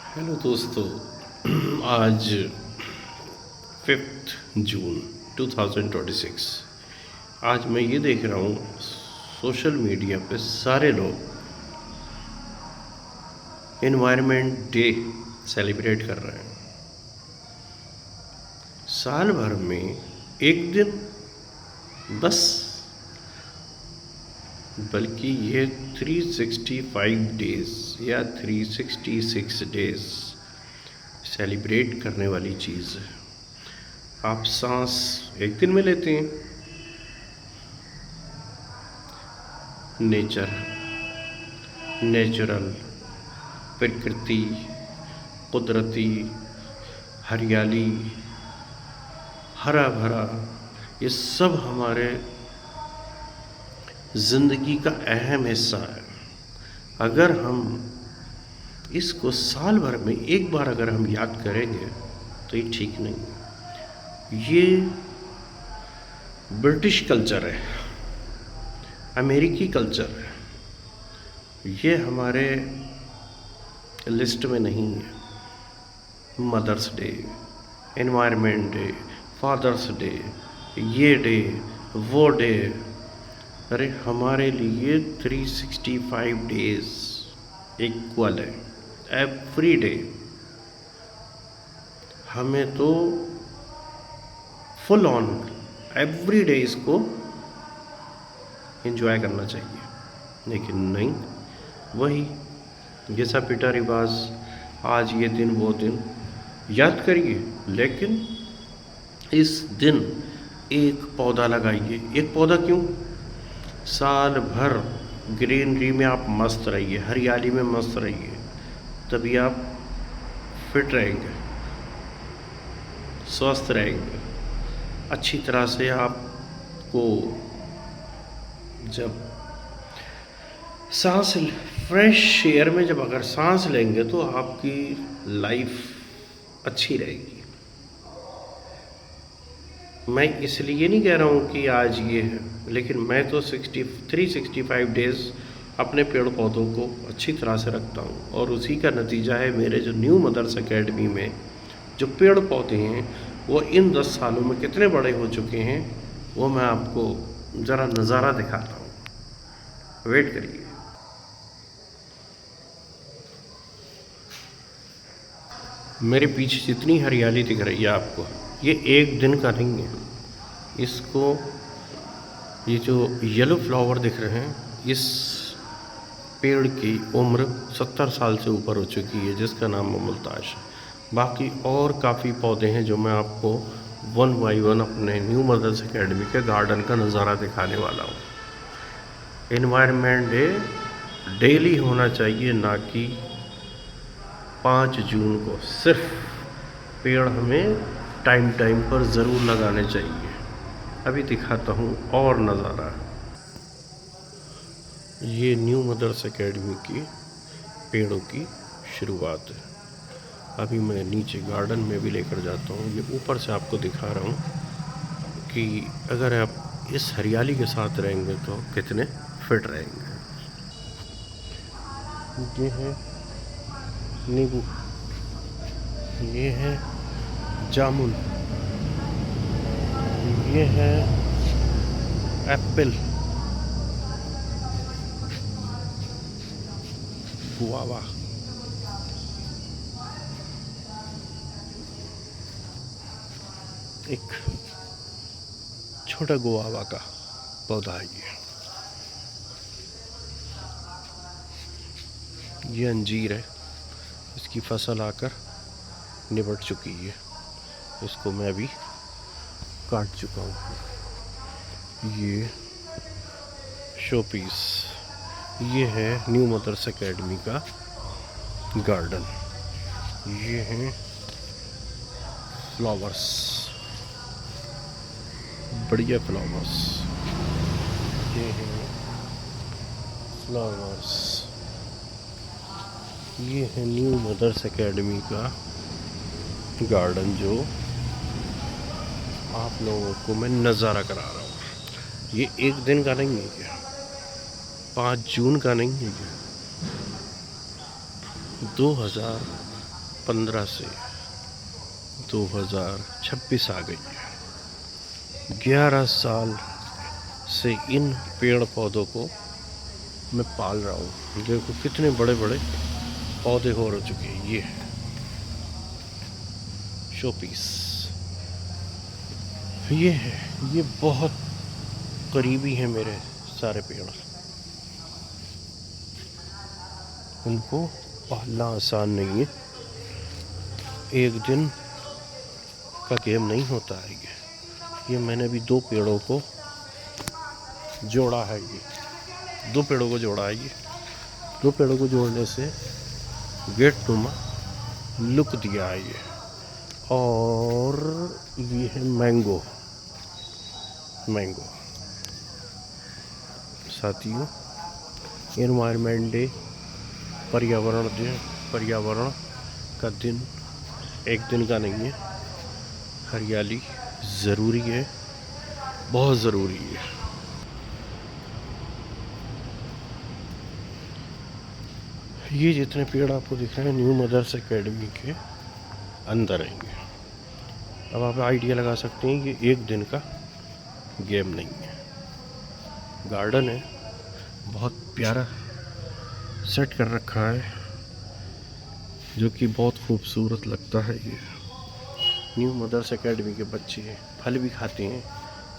Hello दोस्तों। आज 5 जून 2026। आज मैं ये देख रहा हूँ सोशल मीडिया पे सारे लोग एनवायरनमेंट डे सेलिब्रेट कर रहे हैं। साल भर में एक दिन बस, बल्कि ये 365 डेज या 366 डेज सेलिब्रेट करने वाली चीज़ है। आप सांस एक दिन में लेते हैं। नेचुरल, प्रकृति, कुदरती, हरियाली, हरा भरा, ये सब हमारे ज़िंदगी का अहम हिस्सा है। अगर हम इसको साल भर में एक बार अगर हम याद करेंगे तो ये ठीक नहीं है। ये ब्रिटिश कल्चर है, अमेरिकी कल्चर है, ये हमारे लिस्ट में नहीं है। Mother's day, environment day, father's day, ये डे, वो डे, अरे हमारे लिए 365 डेज इक्वल है। एवरी डे हमें तो फुल ऑन एवरी डे इसको एंजॉय करना चाहिए, लेकिन नहीं, वही जैसा पिटा रिवाज, आज ये दिन वो दिन याद करिए, लेकिन इस दिन एक पौधा लगाइए। एक पौधा क्यों? साल भर ग्रीनरी में आप मस्त रहिए, हरियाली में मस्त रहिए, तभी आप फिट रहेंगे, स्वस्थ रहेंगे। अच्छी तरह से आपको जब सांस फ्रेश एयर में जब अगर सांस लेंगे तो आपकी लाइफ अच्छी रहेगी। मैं इसलिए नहीं कह रहा हूँ कि आज ये है, लेकिन मैं तो 365 डेज़ अपने पेड़ पौधों को अच्छी तरह से रखता हूँ, और उसी का नतीजा है मेरे जो न्यू मदर्स एकेडमी में जो पेड़ पौधे हैं वो इन 10 सालों में कितने बड़े हो चुके हैं, वो मैं आपको ज़रा नज़ारा दिखाता हूँ। वेट करिए। मेरे पीछे जितनी हरियाली दिख रही है आपको, ये एक दिन का नहीं है। इसको ये जो येलो फ्लावर दिख रहे हैं, इस पेड़ की उम्र 70 साल से ऊपर हो चुकी है, जिसका नाम मुल्ताज है। बाकी और काफ़ी पौधे हैं जो मैं आपको 1 बाई 1 अपने न्यू मदर्स एकेडमी के गार्डन का नज़ारा दिखाने वाला हूँ। एनवायरनमेंट डे डेली होना चाहिए, ना कि 5 जून को। सिर्फ पेड़ हमें टाइम टाइम पर ज़रूर लगाने चाहिए। अभी दिखाता हूँ और नज़ारा। ये न्यू मदर्स एकेडमी की पेड़ों की शुरुआत है। अभी मैं नीचे गार्डन में भी लेकर जाता हूँ। ये ऊपर से आपको दिखा रहा हूँ कि अगर आप इस हरियाली के साथ रहेंगे तो कितने फिट रहेंगे। ये है नींबू, ये है जामुन, ये है एप्पल, गुआवा, एक छोटा गुआवा का पौधा है ये अंजीर है। इसकी फसल आकर निबट चुकी है, इसको मैं अभी काट चुका हूँ। ये शो पीस, ये है न्यू मदर्स एकेडमी का गार्डन। ये हैं फ्लावर्स, बढ़िया फ्लावर्स, ये हैं फ्लावर्स। ये है न्यू मदर्स एकेडमी का गार्डन जो आप लोगों को मैं नज़ारा करा रहा हूँ। ये एक दिन का नहीं है, 5 जून का नहीं है, 2000 2015 से 2026 आ गई है। 11 साल से इन पेड़ पौधों को मैं पाल रहा हूँ। देखो कितने बड़े बड़े पौधे हो चुके हैं। ये शो पीस ये है, ये बहुत करीबी है मेरे सारे पेड़। उनको पालना आसान नहीं है, एक दिन का गेम नहीं होता है। ये मैंने अभी 2 पेड़ों को जोड़ा है। ये 2 पेड़ों को जोड़ा है। ये 2 पेड़ों को जोड़ने से गेट नुमा लुक दिया है ये। और ये है मैंगो साथियों, एनवायरनमेंट डे, पर्यावरण का दिन एक दिन का नहीं है। हरियाली ज़रूरी है, बहुत ज़रूरी है। ये जितने पेड़ आपको दिख रहे हैं न्यू मदर्स एकेडमी के अंदर आएंगे। अब आप आइडिया लगा सकते हैं कि एक दिन का गेम नहीं है। गार्डन है, बहुत प्यारा सेट कर रखा है, जो कि बहुत खूबसूरत लगता है। ये न्यू मदर्स एकेडमी के बच्चे फल भी खाते हैं,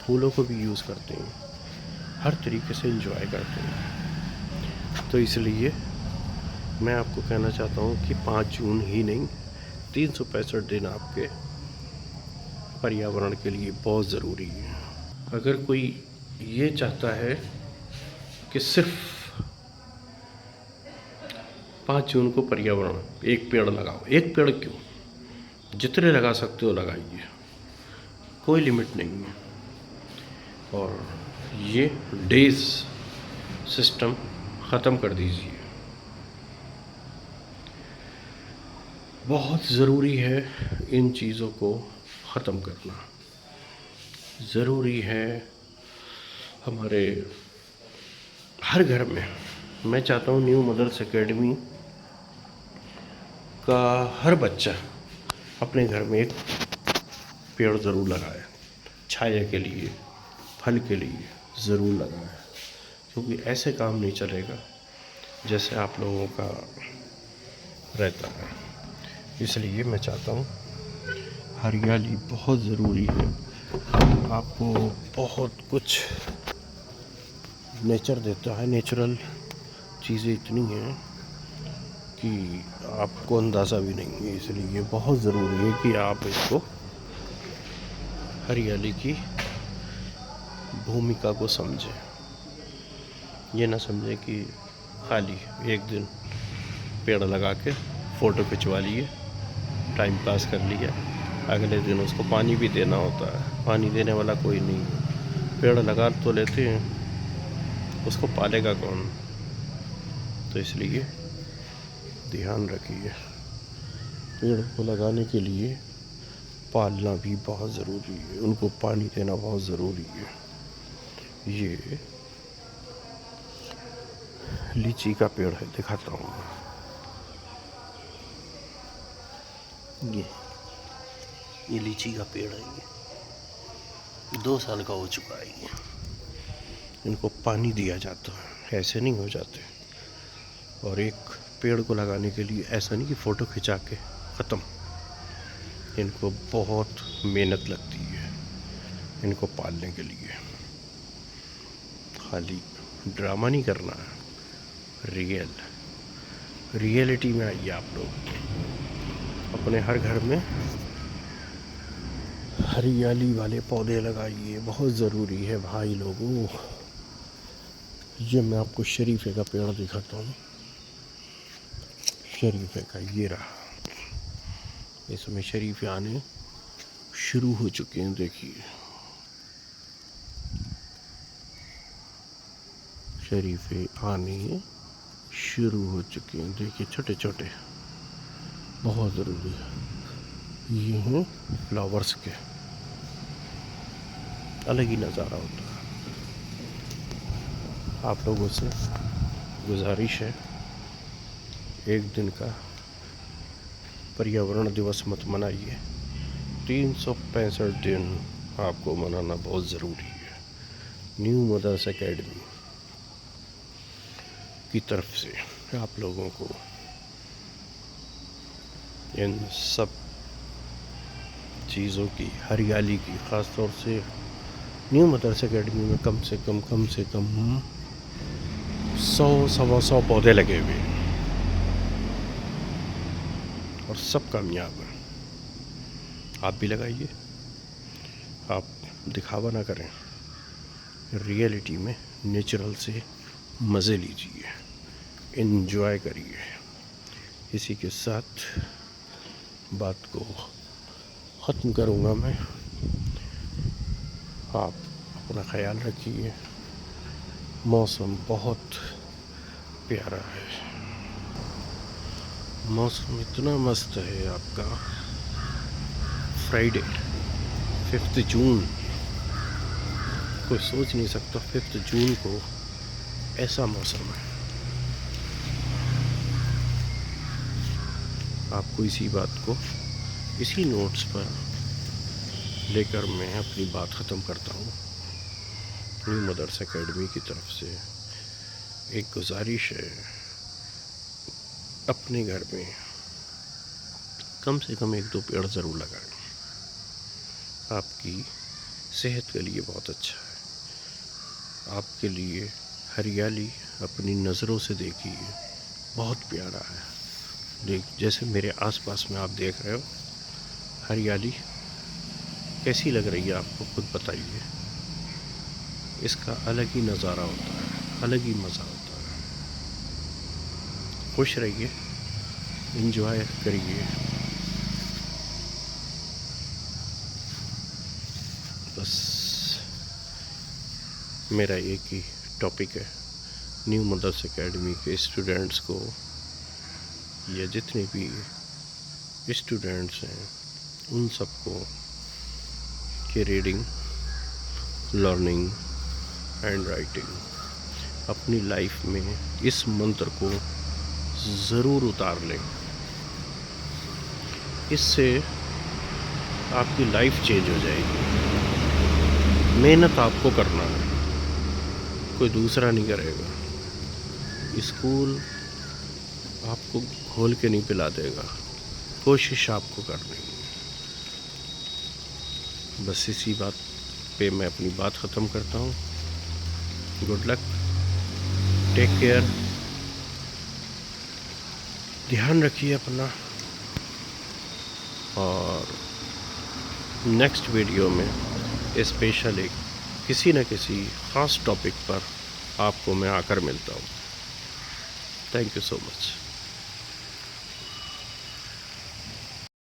फूलों को भी यूज़ करते हैं, हर तरीके से एंजॉय करते हैं। तो इसलिए मैं आपको कहना चाहता हूँ कि 5 जून ही नहीं, 365 दिन आपके पर्यावरण के लिए बहुत ज़रूरी है। अगर कोई ये चाहता है कि सिर्फ 5 जून को पर्यावरण एक पेड़ लगाओ, एक पेड़ क्यों, जितने लगा सकते हो लगाइए, कोई लिमिट नहीं है। और ये डेज सिस्टम ख़त्म कर दीजिए। बहुत ज़रूरी है इन चीज़ों को ख़त्म करना, ज़रूरी है हमारे हर घर में। मैं चाहता हूँ न्यू मदर्स एकेडमी का हर बच्चा अपने घर में एक पेड़ ज़रूर लगाए, छाया के लिए, फल के लिए ज़रूर लगाए, क्योंकि ऐसे काम नहीं चलेगा जैसे आप लोगों का रहता है। इसलिए मैं चाहता हूँ, हरियाली बहुत ज़रूरी है। आपको बहुत कुछ नेचर देता है, नेचुरल चीज़ें इतनी हैं कि आपको अंदाज़ा भी नहीं है। इसलिए बहुत ज़रूरी है कि आप इसको, हरियाली की भूमिका को समझें। ये ना समझें कि खाली एक दिन पेड़ लगा के फ़ोटो खिंचवा लिए, टाइम पास कर लिया, अगले दिन उसको पानी भी देना होता है। पानी देने वाला कोई नहीं है। पेड़ लगा तो लेते हैं, उसको पालेगा कौन? तो इसलिए ध्यान रखिए, पेड़ को लगाने के लिए पालना भी बहुत ज़रूरी है, उनको पानी देना बहुत ज़रूरी है। ये लीची का पेड़ है, दिखाता हूँ। ये लीची का पेड़ है। ये 2 साल का हो चुका है। ये इनको पानी दिया जाता है, ऐसे नहीं हो जाते। और एक पेड़ को लगाने के लिए ऐसा नहीं कि फ़ोटो खिंचा के ख़त्म। इनको बहुत मेहनत लगती है इनको पालने के लिए। खाली ड्रामा नहीं करना है, रियलिटी में आइए आप लोग। अपने हर घर में हरियाली वाले पौधे लगाइए, बहुत ज़रूरी है भाई लोगों। ये मैं आपको शरीफे का पेड़ दिखाता हूँ। शरीफे का ये रहा, इसमें शरीफे आने शुरू हो चुके हैं। देखिए शरीफे आने शुरू हो चुके हैं। देखिए छोटे छोटे, बहुत ज़रूरी है। ये हैं फ्लावर्स के, अलग ही नज़ारा होता है। आप लोगों से गुजारिश है, एक दिन का पर्यावरण दिवस मत मनाइए। 365 दिन आपको मनाना बहुत ज़रूरी है। न्यू मदर्स एकेडमी की तरफ से आप लोगों को इन सब चीज़ों की, हरियाली की, ख़ास तौर से न्यू मदर्स एकेडमी में कम से कम 100-125 पौधे लगे हुए हैं और सब कामयाब हैं। आप भी लगाइए, आप दिखावा ना करें, रियलिटी में नेचुरल से मज़े लीजिए, एंजॉय करिए। इसी के साथ बात को ख़त्म करूँगा मैं। आप अपना ख्याल रखिए। मौसम बहुत प्यारा है, मौसम इतना मस्त है आपका। फ्राइडे 5 जून, कोई सोच नहीं सकता 5 जून को ऐसा मौसम है। आपको इसी बात को, इसी नोट्स पर लेकर मैं अपनी बात ख़त्म करता हूँ। न्यू मदर्स एकेडमी की तरफ से एक गुजारिश है, अपने घर में कम से कम 1-2 पेड़ ज़रूर लगाएं। आपकी सेहत के लिए बहुत अच्छा है। आपके लिए हरियाली अपनी नज़रों से देखिए, बहुत प्यारा है। जैसे मेरे आसपास में आप देख रहे हो हरियाली कैसी लग रही है, आपको खुद बताइए। इसका अलग ही नज़ारा होता है, अलग ही मज़ा होता है। खुश रहिए, एंजॉय करिए। बस मेरा एक ही टॉपिक है, न्यू मदर्स एकेडमी के स्टूडेंट्स को, या जितने भी स्टूडेंट्स हैं उन सबको कि रीडिंग, लर्निंग एंड राइटिंग अपनी लाइफ में इस मंत्र को ज़रूर उतार लें। इससे आपकी लाइफ चेंज हो जाएगी। मेहनत आपको करना है, कोई दूसरा नहीं करेगा। स्कूल आपको खोल के नहीं पिला देगा, कोशिश आपको करनी है। बस इसी बात पे मैं अपनी बात ख़त्म करता हूँ। गुड लक, टेक केयर, ध्यान रखिए अपना। और नेक्स्ट वीडियो में स्पेशल एक किसी न किसी ख़ास टॉपिक पर आपको मैं आकर मिलता हूँ। Thank you so much.